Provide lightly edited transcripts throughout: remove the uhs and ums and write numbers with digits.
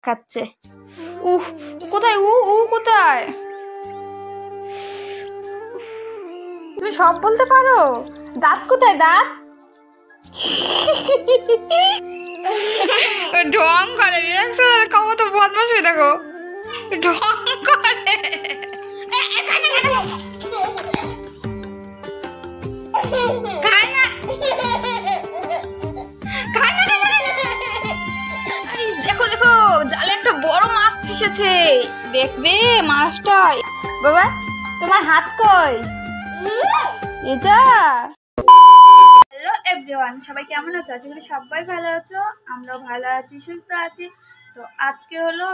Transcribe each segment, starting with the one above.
খাচ্ছে। উফ, কোথায় উ উ কোথায়? তুমি সব বলতে পারো? দাঁত কোথায় দাঁত? ঢং করে কত বদমাশ হয়ে দেখো, ঢং করে। দেখো দেখো, জালে একটা বড় মাছ ফেসেছে, দেখবে মাছটা। বাবা তোমার হাত কই? এটা। হ্যালো এভরিওয়ান, সবাই কেমন আছো? আশা করি সবাই ভালো আছো, আমরাও ভালো আছি, সুস্থ আছি। তো আজকে হলো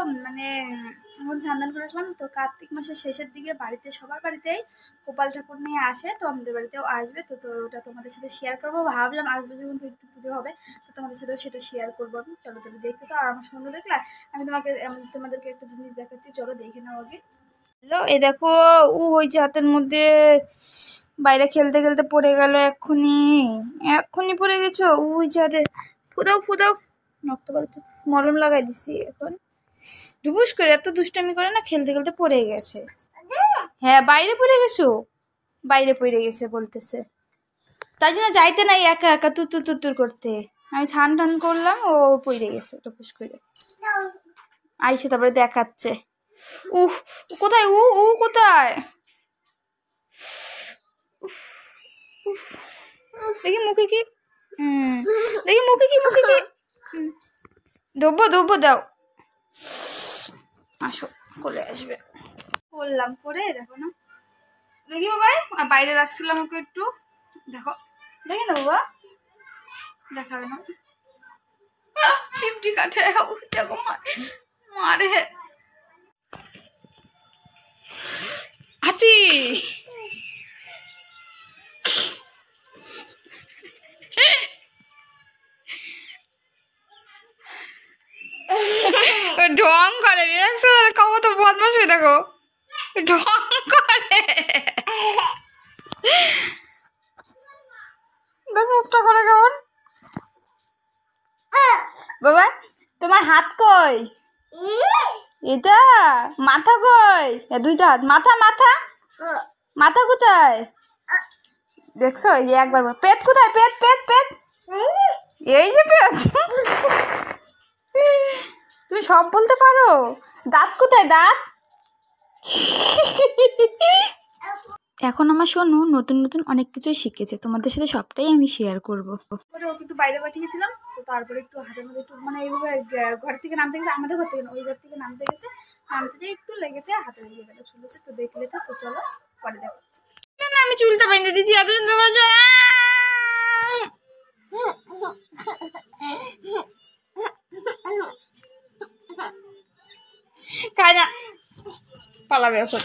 এখন সন্ধান করেছিলাম। তো কার্তিক মাসের শেষের দিকে বাড়িতে সবার বাড়িতেই গোপাল ঠাকুর নিয়ে আসে, তো আমাদের বাড়িতেও আসবে। তো ওটা তোমাদের সাথে শেয়ার করবো, ভাবলাম আসবে যখন তো একটু পুজো হবে, তো তোমাদের সাথেও সেটা শেয়ার করবো আমি। চলো তুমি দেখতে তো। আর আমার সঙ্গে দেখলা আমি তোমাদেরকে একটা জিনিস দেখাচ্ছি, চলো দেখে নাও আগে। হ্যালো, এই দেখো ওই যে হাতের মধ্যে বাইরে খেলতে খেলতে পড়ে গেল, এক্ষুনি পড়ে গেছো। ওই যে হাতে ফুদাও নক্ত বাড়িতে মলম লাগাই দিছি, এখন ডুবুস করে এত দুষ্টামি করে না, খেলতে খেলতে পড়ে গেছে। হ্যাঁ বাইরে পড়ে গেছো, বাইরে পড়ে গেছে বলতেছে, তাই জন্য যাইতে নাই একা একা তুতুর করতে। আমি ছান টান করলাম, ও পড়ে গেছে টুপুস করে। আইসে তারপরে দেখাচ্ছে। উফ, কোথায় উ উ কোথায়? দেখি মুখে কি, দেখি মুখে কি ধব্য দাও। আসো, কোলে আসবে। করলাম করে দেখো না, দেখি বাবা। বাইরে রাখছিলাম ওকে একটু, দেখো দেখি না বাবা, দেখাবে না। চিমটি কাটে, দেখো মারে আছি। ঢং করে, কত বদমাশ হয়ে দেখো, ঢং করে। দেখো মুখটা করে কেমন। বাবা তোমার হাত কই? এটা মাথা কই? দুইটা হাত, মাথা কোথায়? দেখছো এই যে একবার পেট কোথায়? পেট এই যে পেট। তুমি সব বলতে পারো? দাঁত কোথায় দাঁত? এখন আমার সোনু নতুন নতুন অনেক কিছুই শিখেছে, তোমাদের সাথে সবটাই আমি শেয়ার করবো। ওকে একটু বাইরে পাঠিয়েছিলাম, তো তারপরে একটু হাতের মধ্যে একটু এইভাবে ঘর থেকে নামতে গেছে, আমাদের ঘর থেকে ওই ঘর থেকে নামতে গেছে, নামতে যেয়ে একটু লেগেছে, হাতে লেগে গেছে, চুলেছে। তো দেখলে তো চলো পরে দেখাচ্ছি। না আমি চুলটা বেঁধে দিচ্ছি, এত সুন্দর করে। খায় না, পালাবে এখন।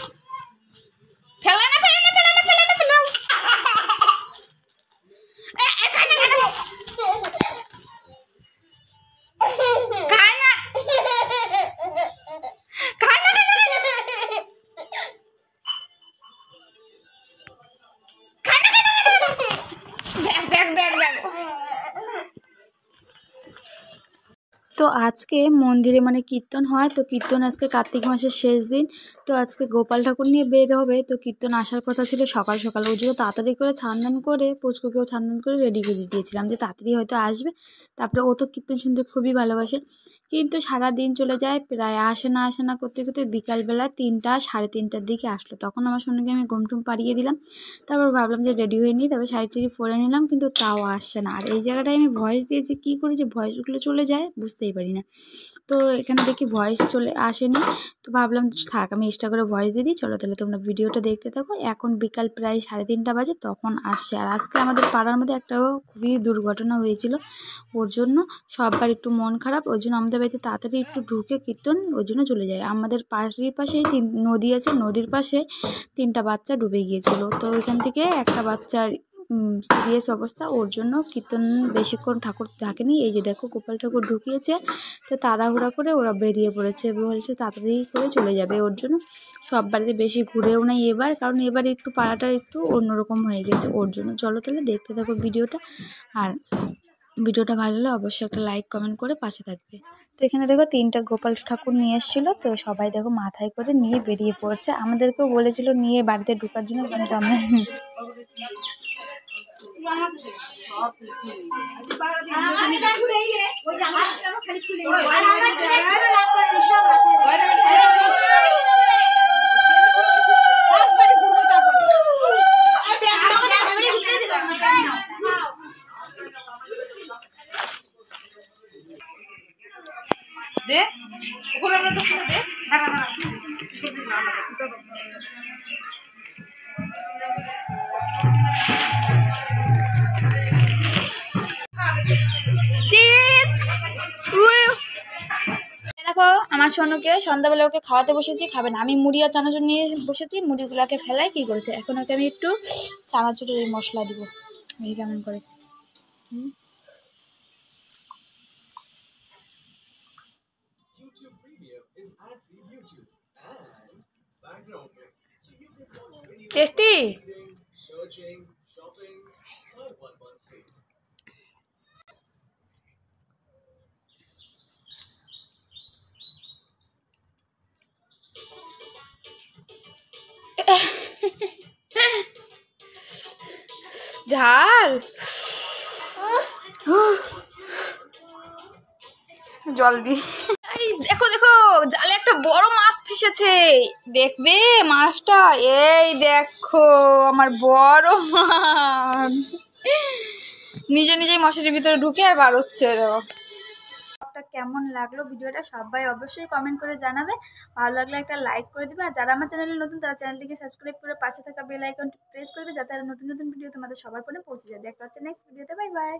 তো আজকে মন্দিরে কীর্তন হয়, তো কীর্তন আজকে কার্তিক মাসের শেষ দিন। তো আজকে গোপাল ঠাকুর নিয়ে বের হবে, তো কীর্তন আসার কথা ছিল সকাল সকাল। ওই জন্য তাড়াতাড়ি করে ছানদান করে পুচকুকেও ছানদান করে রেডি করে দিয়েছিলাম যে তাড়াতাড়ি হয়তো আসবে। তারপরে ও তো কীর্তন শুনতে খুবই ভালোবাসে, কিন্তু সারা দিন চলে যায়, প্রায় আসে না করতে করতে বিকালবেলা 3টা সাড়ে 3টার দিকে আসলো। তখন আমার সঙ্গে আমি ঘুমটুম পাড়িয়ে দিলাম, তারপর ভাবলাম যে রেডি হয়ে নিই, তারপর শাড়ি টাড়ি পরে নিলাম, কিন্তু তাও আসছে না। আর এই জায়গাটায় আমি ভয়েস দিয়েছি, কী করে যে ভয়েসগুলো চলে যায় বুঝতেই পারি না। তো এখানে দেখি ভয়েস চলে আসেনি, তো ভাবলাম থাক আমি এক্সট্রা করে ভয়েস দিয়ে দিই। চলো তাহলে তোমরা ভিডিওটা দেখতে থাকো। এখন বিকাল প্রায় 3:30 বাজে, তখন আসছে। আর আজকে আমাদের পাড়ার মধ্যে একটা খুবই দুর্ঘটনা হয়েছিল, ওর জন্য সবার একটু মন খারাপ। ওই জন্য আমাদের বাড়িতে তাড়াতাড়ি একটু ঢুকে কীর্তন ওই জন্য চলে যায়। আমাদের পাশের পাশে নদী আছে, নদীর পাশে 3টা বাচ্চা ডুবে গিয়েছিল। তো ওইখান থেকে একটা বাচ্চার সিরিয়াস অবস্থা, ওর জন্য কীর্তন বেশিক্ষণ ঠাকুর থাকেনি। এই যে দেখো গোপাল ঠাকুর ঢুকিয়েছে, তো তাড়াহুড়া করে ওরা বেরিয়ে পড়েছে, বলছে তাড়াতাড়ি করে চলে যাবে। ওর জন্য সব বাড়িতে বেশি ঘুরেও নেই এবার, কারণ এবার একটু পাড়াটা একটু অন্যরকম হয়ে গেছে ওর জন্য। চলো তাহলে দেখতে থাকো ভিডিওটা, আর ভিডিওটা ভালো হলে অবশ্যই একটা লাইক কমেন্ট করে পাশে থাকবে। এখানে দেখো 3টা গোপাল ঠাকুর নিয়ে এসেছিল, তো সবাই দেখো মাথায় করে নিয়ে বেরিয়ে পড়ছে। আমাদেরকেও বলেছিল নিয়ে বাড়িতে ঢোকার জন্য, কিন্তু আমরা দেখো আমার সোনুকে সন্ধ্যাবেলা ওকে খাওয়াতে বসেছি, খাবে না। আমি মুড়ি আর চানাচুর নিয়ে বসেছি, মুড়িগুলোকে ফেলাই কি করেছে। এখন ওকে আমি একটু চানাচুরের এই মশলা দিব, এই কেমন করে। টেস্টি। ঝাল জল দি। দেখো দেখো জালে একটা বড় মাছ ফেসেছে, দেখবে মাছটা। এই দেখো আমার বড় মাছ নিজে নিজেই মশারির ভিতরে ঢুকে আর বার হচ্ছে। দেখো কেমন লাগলো ভিডিওটা সবাই অবশ্যই কমেন্ট করে জানাবে। ভালো লাগলে একটা লাইক করে দিবে, আর যারা আমার চ্যানেলে নতুন তারা চ্যানেলটিকে সাবস্ক্রাইব করে পাশে থাকা বেল আইকনটি প্রেস করবে, যাতে আর নতুন নতুন ভিডিও তোমাদের সবার ফোনে পৌঁছে যায়। দেখা হচ্ছে নেক্সট ভিডিওতে, বাই বাই।